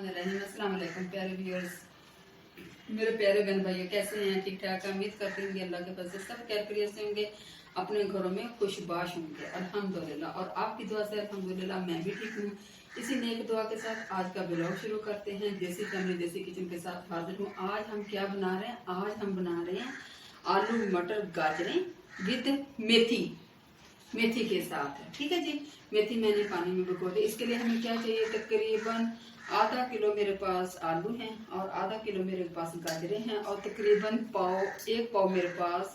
अस्सलाम वालेकुम प्यारे व्यूअर्स, मेरे प्यारे बहन भाइयों, कैसे हैं? ठीक ठाक। उम्मीद करते हैं अल्लाह के फजल से सब खैरियत से होंगे, अपने घरों में खुशबाश होंगे अल्हम्दुलिल्लाह। और आपकी दुआ से अल्हम्दुलिल्लाह मैं भी ठीक हूँ। इसी नेक दुआ के साथ आज का ब्लॉग शुरू करते हैं। देसी फैमिली देसी किचन के साथ हाजिर हूँ। आज हम क्या बना रहे हैं? आज हम बना रहे हैं आलू मटर गाजरें विद मेथी, मेथी के साथ है। ठीक है जी। मेथी मैंने पानी में भिगो दी। इसके लिए हमें क्या चाहिए? तकरीबन आधा किलो मेरे पास आलू हैं और आधा किलो मेरे पास गाजरें हैं और तकरीबन एक पाव मेरे पास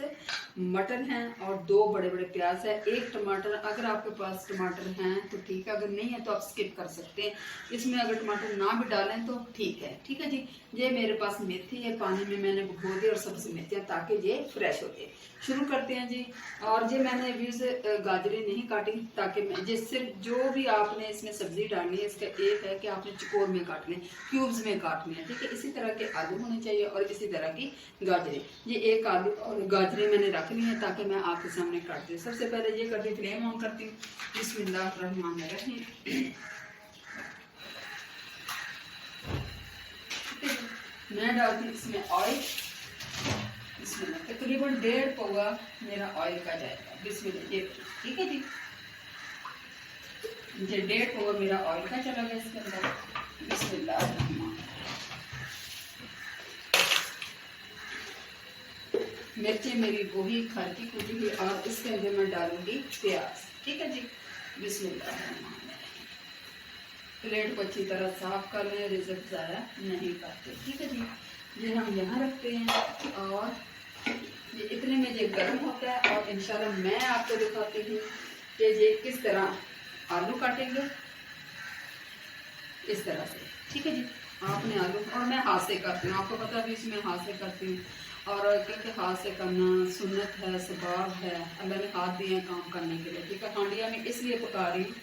मटर हैं और 2 बड़े बड़े प्याज है, 1 टमाटर। अगर आपके पास टमाटर हैं तो ठीक है, अगर नहीं है तो आप स्किप कर सकते हैं। इसमें अगर टमाटर ना भी डालें तो ठीक है। ठीक है जी। ये मेरे पास मेथी है, पानी में मैंने भिगो दी और सब्जी मेथियाँ ताकि ये फ्रेश हो जाए। शुरू करते हैं जी। और ये मैंने अभी से गाजरें नहीं काटी ताकि जिससे जो भी आपने इसमें सब्जी डालनी है इसका एक है कि आपने चकोर में काटने, क्यूब्स में काटने हैं। ठीक है। इसी तरह के आलू होने चाहिए और इसी तरह की गाजरें। ये एक आलू और गाजरें मैंने रख ली हैं ताकि मैं आपके सामने काटती हूँ। सबसे पहले ये करती हूँ, फ्लेम ऑन करती हूँ। बिस्मिल्लाहिर्रहमानिर्रहीम। मैं डालती हूँ इसमें ऑयल। तकरीबन 1.5 पौवा मेरा ऑयल का जाएगा। बिस्मिल्लाह। ये ठीक है जी। ये 1.5 पौवा मेरा ऑयल का चला गया इसके अंदर। बिस्मिल्लाह। मिर्ची मेरी वही घर की कुटी हुई और इसके अंदर मैं डालूंगी प्याज। ठीक है जी। बिस्मिल्लाह। प्लेट को अच्छी तरह साफ कर लें, रिजल्ट ज़्यादा नहीं करते। ठीक है जी। ये हम यहाँ रखते हैं और ये इतने में ये गर्म होता है और इंशाल्लाह मैं आपको दिखाती हूँ कि ये किस तरह आलू काटेंगे, इस तरह से। ठीक है जी। आपने आलू, और मैं हाथ से करती हूँ, आपको पता भी इसमें हाथ से करती हूँ और क्योंकि हाथ से करना सुन्नत है, सबाब है, अल्लाह ने हाथ दिए हैं काम करने के लिए। ठीक है। हांडिया में इसलिए पका रही हूँ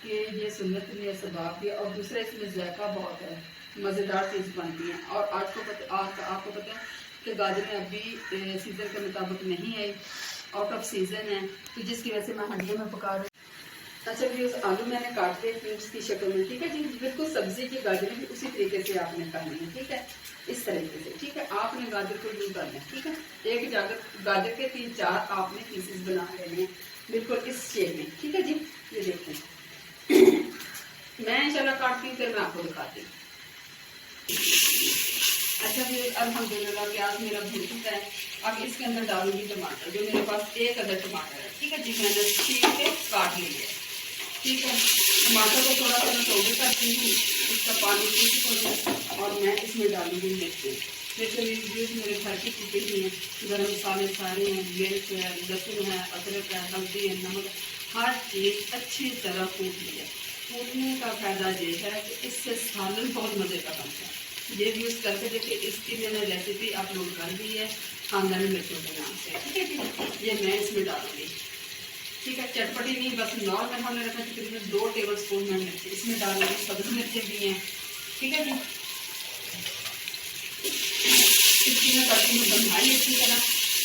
कि ये सुन्नत भी है, सबाब भी है और दूसरा इसमें जायका बहुत है, मज़ेदार चीज़ बनती है। और आपको पता है कि गाजरें अभी सीज़न के मुताबिक नहीं आई, आउट ऑफ सीज़न है, तो जिसकी वजह से मैं हंडियों में पका रही हूँ। अच्छा भी उस आलू मैंने काट दिए क्यूब्स की शक्ल में। ठीक है जी। बिल्कुल सब्जी की गाजरें भी उसी तरीके से आपने करनी है। ठीक है। इस तरीके से। ठीक है। आपने गाजर को यूज करना है। ठीक है। एक गाजर के 3-4 आपने पीसेस बना लेने हैं बिल्कुल इस शेप में। ठीक है जी। ये देखते मैं इंशाल्लाह काटती हूँ, फिर मैं आपको दिखाती हूँ। अच्छा जी। अल्हम्दुलिल्लाह प्याज मेरा भून चुका है। अब इसके अंदर डालूंगी टमाटर, जो मेरे पास 1 अदर टमाटर है। ठीक है जी। मैंने छील के काट ली है। ठीक है। टमाटर को थोड़ा सा मैं तोड़ करती हूँ, इसका पानी सूख हो जाए और मैं इसमें डालूंगी मिर्ची। मिर्ची मेरे घर की कुटी हुई है, गर्म मसाले सारे हैं, मिर्च है, लहसुन है, अदरक है, हल्दी है, नमक, हर चीज़ अच्छी तरह कूट ली है। कूटने का फायदा ये है कि इससे सालन बहुत मज़े का बनता है। ये यूज़ करके देखिए, इसकी मैंने रेसिपी अपलोड कर दी है खानदानी मिर्चों के नाम से। ठीक है जी। ये मैं इसमें डालूंगी। ठीक है। चटपटी नहीं, बस नॉर्मल हमने रखा। तकरीबन 2 टेबल स्पून मैं मिर्ची इसमें डालूंगी, सब्जी मिर्चें भी हैं। ठीक है जी। इसकी मैं करती हूँ बनाई अच्छी तरह,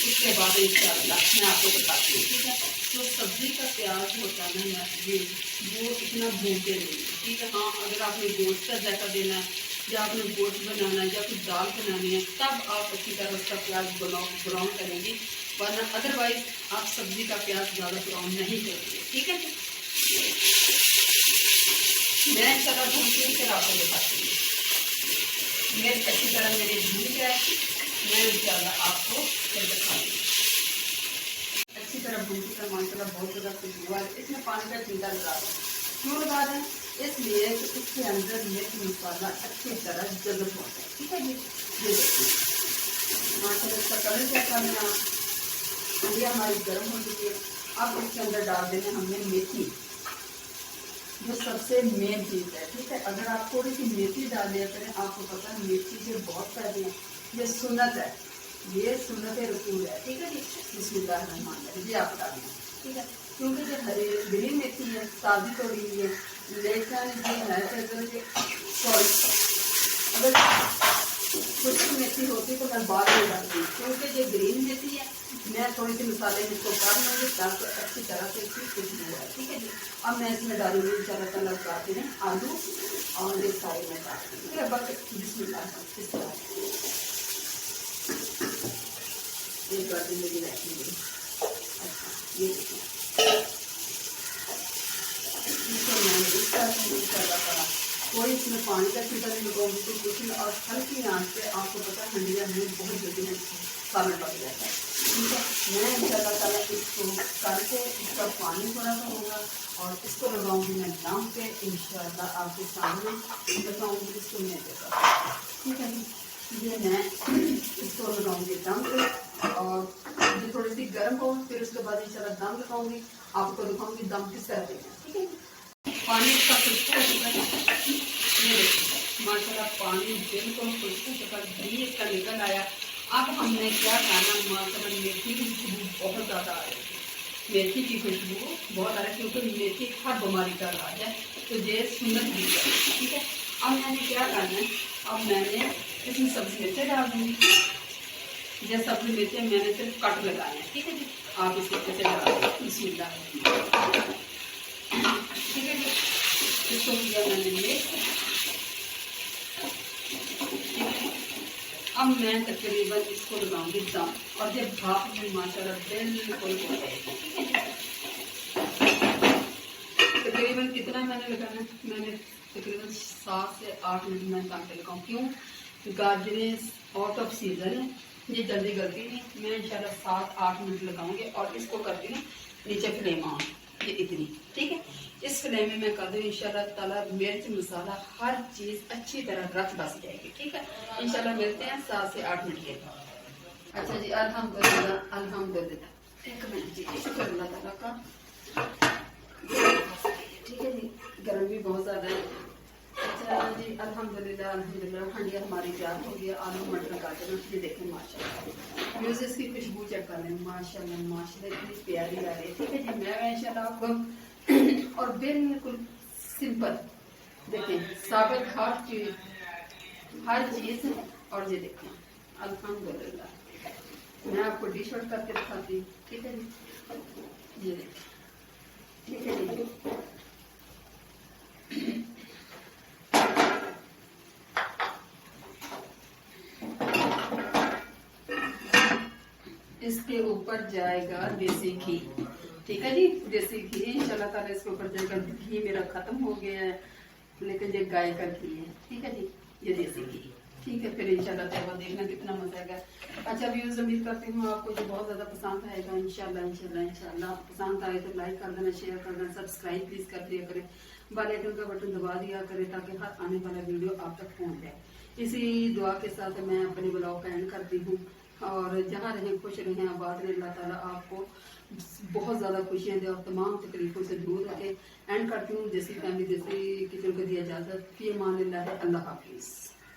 उसके बाद इंशाल्लाह मैं आपको बताती हूँ। ठीक है। तो सब्जी का प्याज होता है ना ये, वो इतना भूनते नहीं। ठीक है। हाँ, अगर आपने गोश्त का जायका देना है या आपने गोश्त बनाना है या कुछ दाल बनानी है तब आप अच्छी तरह उसका प्याज ब्राउन करेंगी, वरना अदरवाइज आप सब्जी का प्याज ज़्यादा ब्राउन नहीं करेंगे। ठीक है। मैं इस तरह भूनती हूँ, फिर आपको दिखाती हूँ। मिर्च अच्छी तरह मेरी भून जाए, मैं इंशाल्लाह आपको फिर दिखाती हूँ। अच्छी तरह भूनती कर माशाल्लाह बहुत ज़्यादा खुशबू है। इसमें पानी का छींटा लगा दें। क्यों लगा दें? इसलिए कि इसके अंदर मिर्च मसाला अच्छी तरह जल्द हो जाए। ठीक है जी। ये देखिए माशाल्लाह इसका कलर क्या करना, हंडिया हमारी गर्म हो चुकी है। अब इसके अंदर डाल देना हमने मेथी, जो सबसे मेन चीज़ है। ठीक है। अगर आप थोड़ी सी मेथी डाल दिया करें, आपको पता है मेथी से बहुत फायदे हैं। ये सुन्नत है, ये सुन्नत रसूल है। ठीक है जी। बिस्मिल्लाहिर्रहमानिर्रहीम। ये आप डालें। ठीक है। क्योंकि जो हरी ग्रीन मेथी है ताज़ी तोड़ी हुई है, लेकिन ये है कि अगर कुछ मेथी होती तो मैं बाद में डालती, क्योंकि ये ग्रीन मेथी है। मैं थोड़ी सी मसाले इसको कर लूँगी ताकि अच्छी तरह से इसकी खुशबू है। ठीक है जी। अब मैं इसमें डालूंगी इंशाल्लाह लगा के आलू और ये सारी मैं डाल दूँगी। बस बिस्मिल्लाह इस तरह एक बार जिंदगी रखेंगे। अच्छा ये देखिए कोई इसमें पानी का छींटा नहीं लगाऊंगी तो कुछ नहीं। और हल्की आंच पे आपको पता है हंडिया दूध बहुत जल्दी में सालन पक जाता है। ठीक है, मैं इंशाल्लाह ताला इसको करके इसका पानी थोड़ा सा होगा और इसको लगाऊंगी मैं दम पे। इंशाल्लाह आपके सामने बताऊंगी इसको मैं देगा। ठीक है जी, ये मैं इसको लगाऊंगी दम पे और ये थोड़ी सी गर्म हो, फिर उसके बाद इंशाल्लाह दम लगाऊंगी, आपको दिखाऊंगी दम किस तरह देना। ठीक है, पानी इसका खुशबू हो चुका है, ये देखिए माशाल्लाह पानी बिल्कुल खुशबू के बाद घी इसका निकल आया। अब हमने क्या करना, माशाल्लाह मेथी की खुशबू बहुत ज़्यादा आ रही है, मेथी की खुशबू बहुत आ रही है क्योंकि मेथी हर बीमारी का इलाज है, तो ये सुन्नत भी है। ठीक है, अब मैंने क्या करना है, अब मैंने इसमें सब्जी मिर्चें डाल दूँगी। ये सब्जी मिर्चें मैंने सिर्फ कट लगाए हैं। ठीक है जी, आप इसको कैसे डाल दें, बिस्मिल्लाह। ठीक है जी, इसको किया मैंने मिक्स। अब मैं तकरीबन इसको लगाऊंगी दम और जब भाप में माशाल्लाह बिल्कुल हो जाएगी। ठीक है, तकरीबन कितना मैंने लगाना है, मैंने तकरीबन 7 से 8 मिनट मैं दम पे लगाऊँ। क्यों, गाजरें आउट ऑफ सीजन है, ये जल्दी गलती नहीं। मैं इंशाल्लाह 7-8 मिनट लगाऊंगी और इसको करती हूँ नीचे फ्लेम ऑन, ये इतनी। ठीक है, इस फ्लेम में मैं कर दूँ इंशाल्लाह ताला मिर्च मसाला हर चीज़ अच्छी तरह रच बस जाएगी। ठीक है, इंशाल्लाह मिलते हैं 7 से 8 मिनट के बाद। अच्छा जी, अल्हम्दुलिल्लाह अल्हम्दुलिल्लाह। एक मिनट जी, शुक्र अल्लाह ताला का। ठीक है जी, गर्म भी बहुत ज़्यादा है। अच्छा जी, अल्हम्दुलिल्लाह अल्हम्दुलिल्लाह हंडिया हमारी तैयार हो गया। आलू मटर गाजर, ये देखें माशाल्लाह म्यूजिक की खुशबू चेक कर लें, माशाल्लाह माशाल्लाह इतनी प्यारी आ रही है। ठीक है जी, मैं इंशाल्लाह आपको और बिल्कुल सिंपल देखें साबित हर चीज़। और ये देखें अल्हम्दुलिल्लाह, मैं आपको डिश आउट करके दिखाती हूँ। ठीक है जी, ये देखें। ठीक है जी, इसके ऊपर जाएगा देसी घी। ठीक है जी, देसी घी इंशाल्लाह ताला इसके ऊपर जाएगा। घी मेरा खत्म हो गया है, लेकिन ये गाय का घी है। ठीक है जी, ये देसी घी। ठीक है, फिर इंशाल्लाह ताला देखना कितना मजा आएगा। अच्छा व्यूज, उम्मीद करती हूँ आपको ये बहुत ज्यादा पसंद आएगा। इंशाल्लाह इंशाल्लाह इंशाल्लाह पसंद आए तो लाइक कर देना, शेयर कर देना, सब्सक्राइब प्लीज कर दिया करें, बेल आइकन का बटन दबा दिया करें ताकि हर आने वाला वीडियो आप तक पहुंच जाए। इसी दुआ के साथ मैं अपने ब्लॉग का एंड करती हूँ और जहाँ रहें खुश रहें, आबाद रहें। अल्लाह ताला आपको बहुत ज़्यादा खुशियाँ दे और तमाम तकलीफों से दूर रखे। एंड करती हूँ जैसी फैमिली जैसी किचन को दिया इजाज़त। फी अमान अल्लाह, अल्लाह हाफिज़।